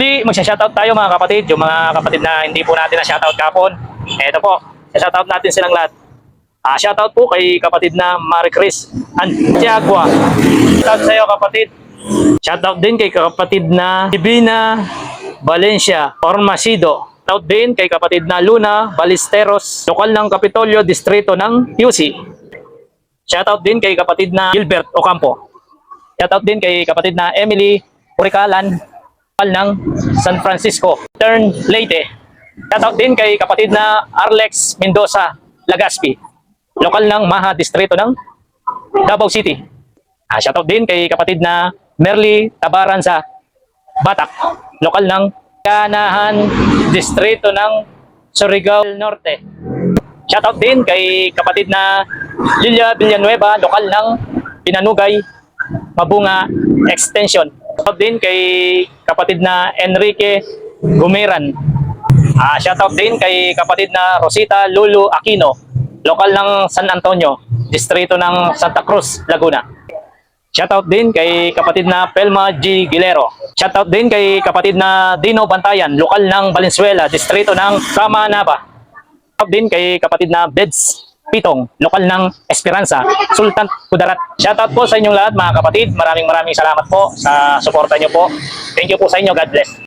Magsha-shoutout tayo mga kapatid, yung mga kapatid na hindi po natin na-shoutout kapon. Ito po, shoutout natin silang lahat. Shoutout po kay kapatid na Marie Chris Antiagua. Shoutout sa iyo kapatid. Shoutout din kay kapatid na Divina Valencia Ormacido. Shoutout din kay kapatid na Luna Ballesteros, lokal ng Kapitolyo, distrito ng QC. Shoutout din kay kapatid na Gilbert Ocampo. Shoutout din kay kapatid na Emily Uricalan ng San Francisco, Turn Leyte. Shoutout din kay kapatid na Arlex Mendoza Lagaspi, lokal ng Maha distrito ng Davao City. Shoutout din kay kapatid na Merly Tabaran sa Batak, lokal ng Kanahan distrito ng Surigao del Norte. Shoutout din kay kapatid na Lilia Villanueva, lokal ng Pinanugay Mabunga Extension. Shoutout din kay kapatid na Enrique Gumeran. Shoutout din kay kapatid na Rosita Lulu Aquino, lokal ng San Antonio, distrito ng Santa Cruz, Laguna. Shoutout din kay kapatid na Pelma G. Gilero. Shoutout din kay kapatid na Dino Bantayan, lokal ng Valenzuela, distrito ng Camanaba. Shoutout din kay kapatid na Beds Pitong, lokal ng Esperanza, Sultan Kudarat. Shoutout po sa inyong lahat mga kapatid. Maraming salamat po sa suporta nyo po. Thank you po sa inyo. God bless.